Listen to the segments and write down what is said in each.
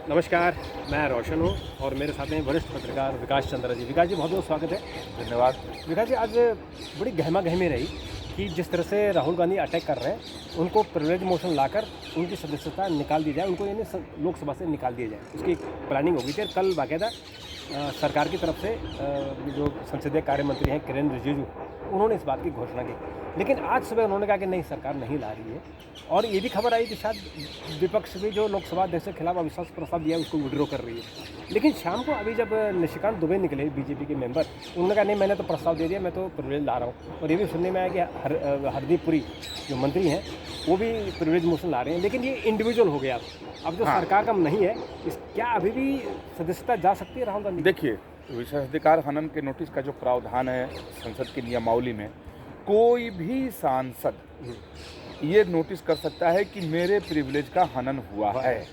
नमस्कार, मैं रोशन हूँ और मेरे साथ हैं वरिष्ठ पत्रकार विकास चंद्रा जी। विकास जी, बहुत बहुत स्वागत है। धन्यवाद। विकास जी, आज बड़ी गहमा-गहमी रही कि जिस तरह से राहुल गांधी अटैक कर रहे हैं, उनको प्रिविलेज मोशन लाकर उनकी सदस्यता निकाल दी जाए, उनको यानी लोकसभा से निकाल दिया जाए। उसकी एक प्लानिंग हो गई थी। कल बाकायदा सरकार की तरफ से जो संसदीय कार्य मंत्री हैं किरेन रिजिजू, उन्होंने इस बात की घोषणा की। लेकिन आज सुबह उन्होंने कहा कि नहीं, सरकार नहीं ला रही है। और ये भी खबर आई कि शायद विपक्ष भी जो लोकसभा अध्यक्ष के खिलाफ अविश्वास प्रस्ताव दिया है उसको विड्रॉ कर रही है। लेकिन शाम को अभी जब निशिकांत दुबे निकले बीजेपी के मेंबर, उन्होंने कहा नहीं, मैंने तो प्रस्ताव दे दिया, मैं तो प्रिविलेज ला रहा हूँ। और ये भी सुनने में आया कि हरदीप पुरी जो मंत्री हैं वो भी प्रिविलेज मोशन ला रहे हैं। लेकिन ये इंडिविजुअल हो गया। अब जो सरकार का नहीं है, क्या अभी भी सदस्यता जा सकती है राहुल गांधी? देखिए, विशेषाधिकार हनन के नोटिस का जो प्रावधान है संसद की नियमावली में, कोई भी सांसद ये नोटिस कर सकता है कि मेरे प्रिविलेज का हनन हुआ है।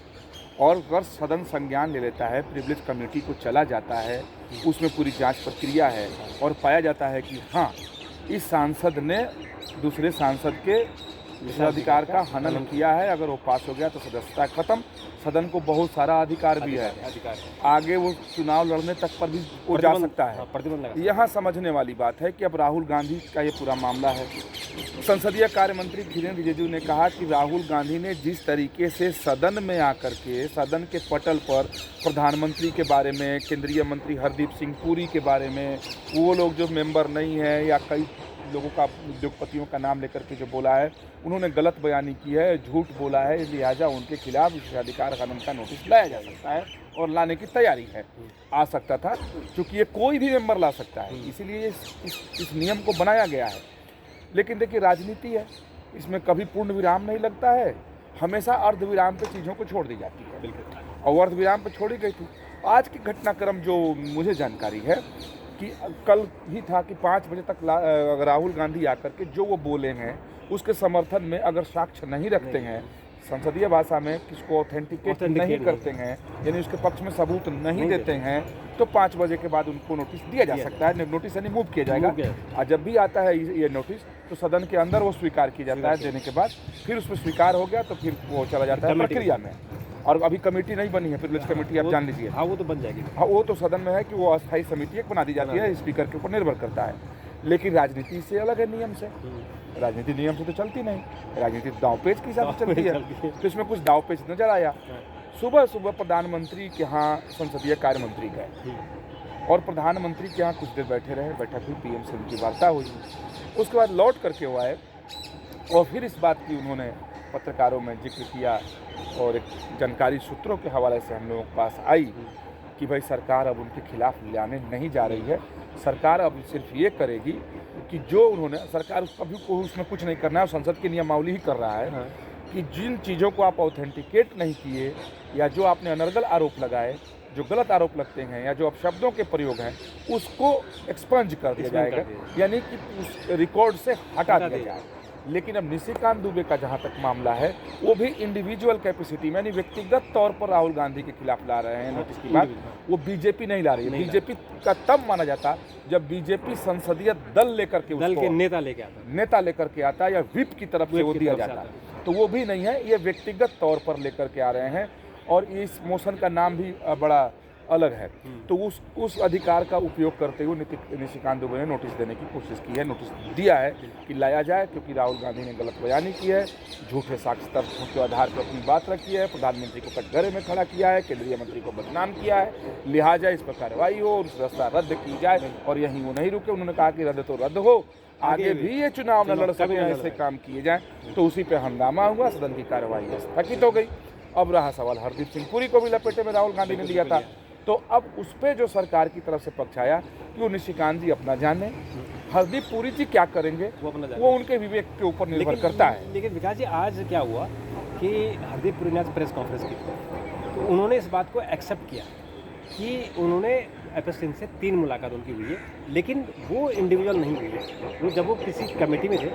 और अगर सदन संज्ञान ले लेता है, प्रिविलेज कमेटी को चला जाता है, उसमें पूरी जांच प्रक्रिया है और पाया जाता है कि हाँ, इस सांसद ने दूसरे सांसद के विशेषाधिकार का हनन किया है, अगर वो पास हो गया तो सदस्यता खत्म। सदन को बहुत सारा अधिकार भी है, आगे वो चुनाव लड़ने तक पर भी वो जा सकता है। यहाँ समझने वाली बात है कि अब राहुल गांधी का ये पूरा मामला है। संसदीय कार्य मंत्री किरेन रिजिजू ने कहा कि राहुल गांधी ने जिस तरीके से सदन में आकर के सदन के पटल पर प्रधानमंत्री के बारे में, केंद्रीय मंत्री हरदीप सिंह पुरी के बारे में, वो लोग जो मेंबर नहीं है या कई लोगों का, उद्योगपतियों का नाम लेकर के जो बोला है, उन्होंने गलत बयानी की है, झूठ बोला है, लिहाजा उनके खिलाफ विशेषाधिकार कानून का नोटिस लाया जा सकता है और लाने की तैयारी है। आ सकता था, क्योंकि ये कोई भी मेंबर ला सकता है, इसीलिए इस नियम को बनाया गया है। लेकिन देखिए, राजनीति है, इसमें कभी पूर्ण विराम नहीं लगता है, हमेशा अर्ध विराम पे चीज़ों को छोड़ दी जाती है। बिल्कुल, और अर्ध विराम पे छोड़ी गई थी। आज की घटनाक्रम जो मुझे जानकारी है कि कल ही था कि 5 बजे तक राहुल गांधी आकर के जो वो बोले हैं उसके समर्थन में अगर साक्ष्य नहीं रखते हैं, संसदीय भाषा में किसको ऑथेंटिकेट नहीं करते हैं, यानी उसके पक्ष में सबूत नहीं देते हैं, तो 5 बजे के बाद उनको नोटिस दिया जा सकता है। नोटिस यानी मूव किया जाएगा। और जब भी आता है ये नोटिस, तो सदन के अंदर वो स्वीकार किया जाता है। देने के बाद फिर उसमें स्वीकार हो गया तो फिर वो चला जाता है प्रक्रिया में। और अभी कमेटी नहीं बनी है, प्रिविलेज कमेटी, आप जान लीजिए। हाँ, वो तो बन जाएगी। हाँ, वो तो सदन में है कि वो अस्थायी समिति एक बना दी जाती है, स्पीकर के ऊपर निर्भर करता है। लेकिन राजनीति से अलग है, नियम से। राजनीति नियम से तो चलती नहीं, राजनीति दांवपेच के हिसाब से चलती है। तो इसमें कुछ दांवपेच नजर आया। सुबह सुबह प्रधानमंत्री के यहाँ संसदीय कार्य मंत्री गए और प्रधानमंत्री के यहाँ कुछ देर बैठे रहे, बैठक हुई, पीएम से उनकी वार्ता हुई। उसके बाद लौट करके वो आए और फिर इस बात की उन्होंने पत्रकारों में जिक्र किया और एक जानकारी सूत्रों के हवाले से हम लोगों के पास आई कि भाई सरकार अब उनके खिलाफ लाने नहीं जा रही है। सरकार अब सिर्फ ये करेगी कि जो उन्होंने, सरकार कभी को उसमें कुछ नहीं करना है, संसद की नियमावली ही कर रहा है कि जिन चीज़ों को आप ऑथेंटिकेट नहीं किए या जो आपने अनर्गल आरोप लगाए, जो गलत आरोप लगते हैं या जो अपशब्दों के प्रयोग हैं, उसको एक्सपंज कर दिया जाएगा, यानी कि उस रिकॉर्ड से हटा दिया जाएगा। लेकिन अब निशिकांत दुबे का जहाँ तक मामला है, वो भी इंडिविजुअल कैपेसिटी में, यानी व्यक्तिगत तौर पर राहुल गांधी के खिलाफ ला रहे हैं नोटिस की बात। वो बीजेपी नहीं ला रही है। बीजेपी का तब माना जाता जब बीजेपी संसदीय दल लेकर के, दल के नेता लेकर के आता या विप की तरफ से वो दिया जाता, तो वो भी नहीं है। ये व्यक्तिगत तौर पर लेकर के आ रहे हैं और इस मोशन का नाम भी बड़ा अलग है। तो उस अधिकार का उपयोग करते हुए निशिकांत दुबे ने नोटिस देने की कोशिश की है, नोटिस दिया है कि लाया जाए, क्योंकि राहुल गांधी ने गलत बयानी की है, झूठे साक्ष्य तथ्यों के आधार पर अपनी बात रखी है, प्रधानमंत्री को कटघरे में खड़ा किया है, केंद्रीय मंत्री को बदनाम किया है, लिहाजा इस पर कार्रवाई हो, उस रास्ता रद्द की जाए। और यहीं वो नहीं रुके, उन्होंने कहा कि रद्द तो रद्द हो, आगे भी ये चुनाव न लड़ सके, ऐसे काम किए जाएँ। तो उसी पर हंगामा हुआ, सदन की कार्रवाई स्थगित हो गई। अब रहा सवाल हरदीप सिंह पुरी को भी लपेटे में राहुल गांधी ने लिया था, तो अब उस पर जो सरकार की तरफ से पक्ष आया कि वो निशिकांत जी अपना जाने, हरदीप पुरी जी क्या करेंगे वो उनके विवेक के ऊपर निर्भर करता है। लेकिन विकास जी, आज क्या हुआ कि हरदीप पुरी ने आज प्रेस कॉन्फ्रेंस की, तो उन्होंने इस बात को एक्सेप्ट किया कि उन्होंने एपस सिंह से 3 मुलाकात उनकी हुई है, लेकिन वो इंडिविजुअल नहीं हुई है। वो जब वो किसी कमेटी में थे,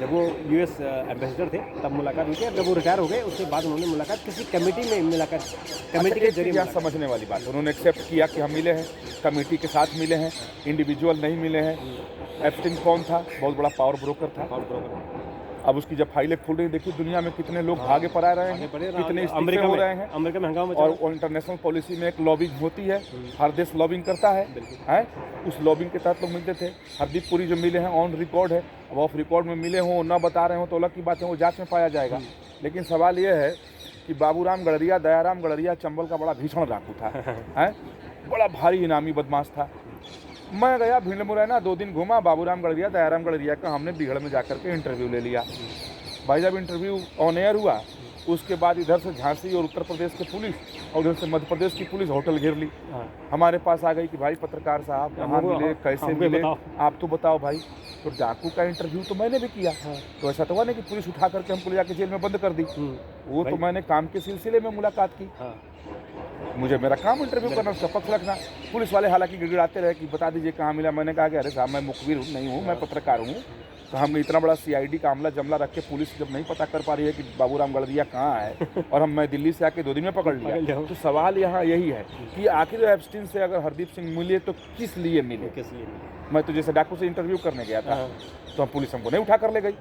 जब वो यूएस एम्बेसडर थे, तब मुलाकात हुई थी। और जब वो रिटायर हो गए उसके बाद उन्होंने मुलाकात किसी कमेटी में मुलाकात, कमेटी के जरिए समझने वाली बात, उन्होंने एक्सेप्ट किया कि हम मिले हैं, कमेटी के साथ मिले हैं, इंडिविजुअल नहीं मिले हैं। एपस्टीन कौन था? बहुत बड़ा पावर ब्रोकर था। अब उसकी जब फाइलें खुल रही, देखिए दुनिया में कितने लोग भागे पर आ रहे हैं, कितने इस्तीफे हो रहे हैं। अमेरिका में हंगामा और इंटरनेशनल पॉलिसी में एक लॉबिंग होती है, हर देश लॉबिंग करता है। उस लॉबिंग के तहत लोग मिलते थे। हरदीप पुरी जो मिले हैं ऑन रिकॉर्ड है, अब ऑफ रिकॉर्ड में मिले हों ना बता रहे हो तो अलग की बात है, वो जांच में पाया जाएगा। लेकिन सवाल ये है कि बाबूराम गडरिया, दयाराम गडरिया चंबल का बड़ा भीषण डाकू था, है बड़ा भारी इनामी बदमाश था। मैं गया भीड़ मुरैना, 2 दिन घूमा, बाबूराम गडरिया, दयाराम गडरिया का हमने बिगड़ में जाकर के इंटरव्यू ले लिया। भाई जब इंटरव्यू ऑन एयर हुआ, उसके बाद इधर से झांसी और उत्तर प्रदेश की पुलिस और उधर से मध्य प्रदेश की पुलिस होटल घेर ली। हमारे पास आ गई कि भाई पत्रकार साहब कहाँ मिले, कैसे मिले, आप तो बताओ भाई। तो डाकू का इंटरव्यू तो मैंने भी किया, तो ऐसा तो हुआ नहीं कि पुलिस उठा करके हमको ले जाके जेल में बंद कर दी। वो तो मैंने काम के सिलसिले में मुलाकात की, मुझे मेरा काम इंटरव्यू करना, उसका पक्ष रखना। पुलिस वाले हालांकि गिड़गिड़ाते रहे कि बता दीजिए कहाँ मिला। मैंने कहा कि अरे साहब मैं मुखबिर नहीं हूँ, मैं पत्रकार हूँ। तो हम इतना बड़ा CID का अमला जमला रख के पुलिस जब नहीं पता कर पा रही है कि बाबूराम गडरिया कहाँ है और मैं दिल्ली से आके 2 दिन में पकड़ लिया, तो सवाल यहाँ यही है कि आखिर एप्स्टीन से अगर हरदीप सिंह मिले तो किस लिए मिले। मैं तो जैसे डाकू से इंटरव्यू करने गया था तो हम पुलिस हमको नहीं उठा कर ले गई।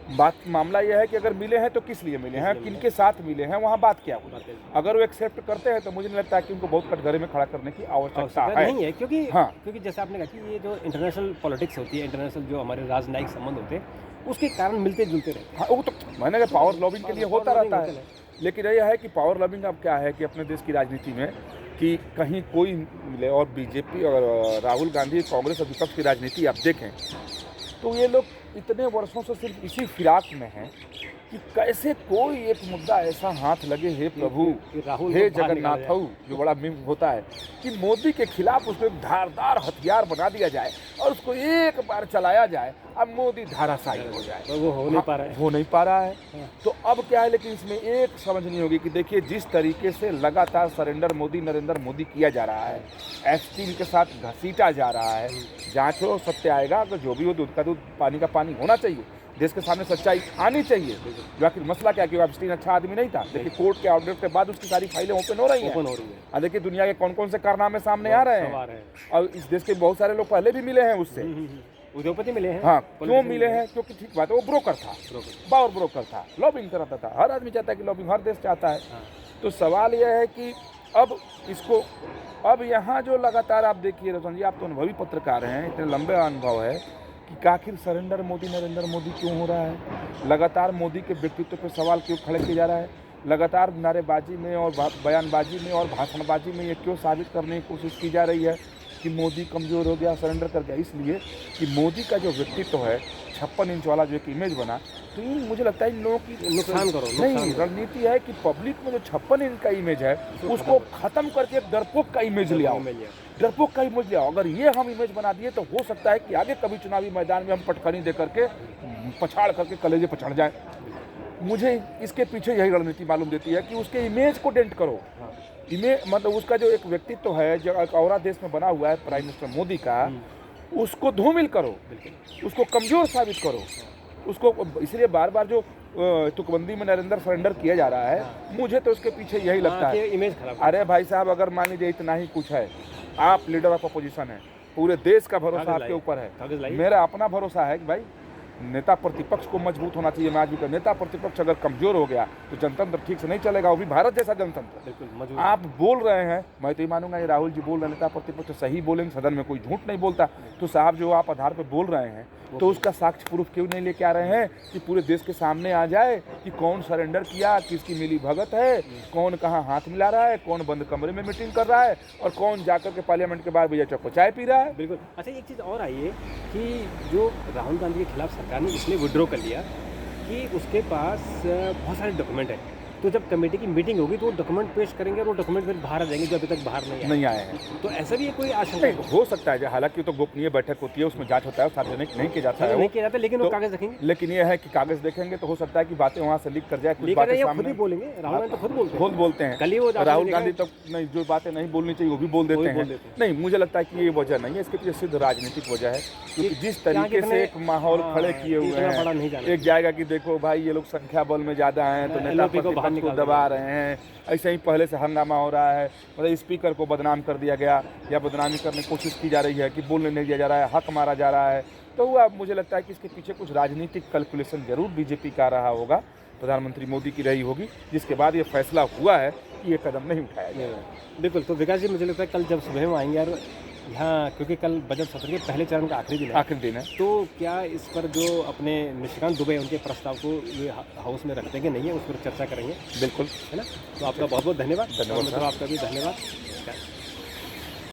बात मामला यह है कि अगर मिले हैं तो किस लिए मिले हैं, किनके साथ मिले हैं, वहाँ बात क्या हुई। अगर वो एक्सेप्ट करते हैं तो मुझे नहीं लगता है कि उनको बहुत कटघरे में खड़ा करने की आवश्यकता नहीं है, क्योंकि हाँ, क्योंकि जैसे आपने कहा कि ये जो इंटरनेशनल पॉलिटिक्स होती है, इंटरनेशनल जो हमारे राजनयिक संबंध होते हैं, उसके कारण मिलते जुलते रहते हैं। हाँ, वो तो मैंने कहा पावर लॉबिंग के लिए होता रहता है। लेकिन यह है कि पावर लॉबिंग अब क्या है कि अपने देश की राजनीति में कि कहीं कोई मिले, और बीजेपी और राहुल गांधी कांग्रेस और विपक्ष की राजनीति आप देखें तो ये लोग इतने वर्षों से सिर्फ इसी फिराक में हैं कि कैसे कोई एक मुद्दा ऐसा हाथ लगे, हे प्रभु, हे जगन्नाथ, जो बड़ा मीम होता है कि मोदी के खिलाफ उसको एक धारदार हथियार बना दिया जाए और उसको एक बार चलाया जाए, अब मोदी धाराशायी हो जाए। तो वो हो नहीं पा रहा है, हो नहीं पा रहा है। तो अब क्या है, लेकिन इसमें एक समझ नहीं होगी कि देखिए जिस तरीके से लगातार सरेंडर मोदी, नरेंद्र मोदी किया जा रहा है, एप्स्टीन के साथ घसीटा जा रहा है, जांच हो, सत्य आएगा। अगर जो भी हो, दूध का दूध पानी का पानी होना चाहिए, देश के सामने सच्चाई आनी चाहिए। जो आखिर मसला क्या कि एप्स्टीन अच्छा आदमी नहीं था, देखिए कोर्ट के ऑर्डर के बाद उसकी सारी फाइलें ओपन हो रही हैं। और देखिए दुनिया के कौन कौन से कारनामे सामने आ रहे हैं, और इस देश के बहुत सारे लोग पहले भी मिले हैं उससे, उद्योगपति मिले हैं। हाँ, क्यों मिले हैं? क्योंकि ठीक बात है, वो ब्रोकर था, पावर ब्रोकर था, लॉबिंग कराता था। हर आदमी चाहता है कि लॉबिंग, हर देश चाहता है। तो सवाल यह है कि अब इसको, अब यहाँ जो लगातार आप देखिए रोशन जी, आप तो अनुभवी पत्रकार हैं, इतने लंबे अनुभव है कि आखिर सरेंडर मोदी, नरेंद्र मोदी क्यों हो रहा है? लगातार मोदी के व्यक्तित्व पर सवाल क्यों खड़े किया जा रहा है? लगातार नारेबाजी में और बयानबाजी में और भाषणबाजी में ये क्यों साबित करने की कोशिश की जा रही है कि मोदी कमज़ोर हो गया, सरेंडर कर गया? इसलिए कि मोदी का जो व्यक्तित्व है, 56 इंच वाला जो एक इमेज बना, तो ये मुझे लगता है इन लोगों की नुकसान करो नहीं, रणनीति है कि पब्लिक में जो 56 इंच का इमेज है उसको खत्म करके एक डरपोक का इमेज ले आओ, डरपोक का इमेज ले आओ। अगर ये हम इमेज बना दिए तो हो सकता है कि आगे कभी चुनावी मैदान में हम पटखनी दे करके पछाड़ करके कलेजे पछड़ जाए। मुझे इसके पीछे यही रणनीति मालूम देती है कि उसके इमेज को डेंट करो। इमेज मतलब उसका जो एक व्यक्तित्व है, जो एक औरा देश में बना हुआ है प्राइम मिनिस्टर मोदी का, उसको धूमिल करो, उसको कमज़ोर साबित करो उसको। इसलिए बार बार जो तुकबंदी में नरेंद्र सरेंडर किया जा रहा है, मुझे तो उसके पीछे यही लगता है। इमेज खराब। अरे भाई साहब, अगर मान लीजिए इतना ही कुछ है, आप लीडर ऑफ अपोजिशन है, पूरे देश का भरोसा आपके ऊपर है, मेरा अपना भरोसा है कि भाई नेता प्रतिपक्ष को मजबूत होना चाहिए। मैं आज भी कहूं, नेता प्रतिपक्ष अगर कमजोर हो गया तो जनतंत्र ठीक से नहीं चलेगा, वो भी भारत जैसा जनतंत्र। आप बोल रहे हैं, मैं तो ये मानूंगा ये राहुल जी बोल रहे हैं, नेता प्रतिपक्ष सही बोलेंगे, सदन में कोई झूठ नहीं बोलता। तो साहब जो आप आधार पर बोल रहे हैं तो उसका साक्ष्य प्रूफ क्यों नहीं लेके आ रहे हैं कि पूरे देश के सामने आ जाए कि कौन सरेंडर किया, किसकी मिली भगत है, कौन कहाँ हाथ मिला रहा है, कौन बंद कमरे में मीटिंग कर रहा है और कौन जाकर के पार्लियामेंट के बाहर भैया चौक पर चाय पी रहा है। बिल्कुल। अच्छा, एक चीज़ और आई है कि जो राहुल गांधी के खिलाफ सरकार ने इसलिए विड्रॉ कर लिया कि उसके पास बहुत सारे डॉक्यूमेंट हैं, तो जब कमेटी की मीटिंग होगी तो वो डॉक्यूमेंट पेश करेंगे और वो डॉक्यूमेंट फिर बाहर आ जाएंगे जो अभी तक बाहर नहीं आए हैं। तो ऐसा भी कोई आशंका हो सकता है, हालांकि तो गोपनीय बैठक होती है, उसमें जांच होता है, सार्वजनिक नहीं किया जाता है, नहीं किया जाता, लेकिन वो कागज रखेंगे। लेकिन ये है कि कागज देखेंगे तो हो सकता है कि बातें वहाँ से लीक कर जाए, कुछ बातें सामने खुद ही बोलेंगे। राहुल गांधी तो खुद बोलते हैं। कल ही वो राहुल गांधी तो नहीं, जो बातें नहीं बोलनी चाहिए वो भी बोल देते हैं। नहीं, मुझे लगता है कि ये वजह नहीं है, इसके पीछे सिर्फ राजनीतिक वजह है, क्योंकि जिस तरीके से एक माहौल खड़े किए हुए हैं, एक जाएगा कि देखो भाई ये लोग संख्या बल में ज्यादा हैं तो नेता प्रतिपक्ष आवाज़ को दबा रहे हैं। ऐसे ही पहले से हंगामा हो रहा है, मतलब स्पीकर को बदनाम कर दिया गया या बदनामी करने की कोशिश की जा रही है कि बोलने नहीं दिया जा रहा है, हक मारा जा रहा है। तो वो मुझे लगता है कि इसके पीछे कुछ राजनीतिक कैलकुलेशन जरूर बीजेपी का रहा होगा, प्रधानमंत्री मोदी की रही होगी, जिसके बाद ये फैसला हुआ है कि ये कदम नहीं उठाया जाएगा। बिल्कुल। तो विकास जी, मुझे लगता है कल जब सुबह में आएंगे और यहाँ, क्योंकि कल बजट सत्र के पहले चरण का आखिरी दिन है, तो क्या इस पर जो अपने निशिकांत दुबे उनके प्रस्ताव को ये हाउस में रखते कि नहीं है, उस पर चर्चा करेंगे? बिल्कुल, है ना। तो आपका बहुत बहुत धन्यवाद। धन्यवाद। आपका भी धन्यवाद।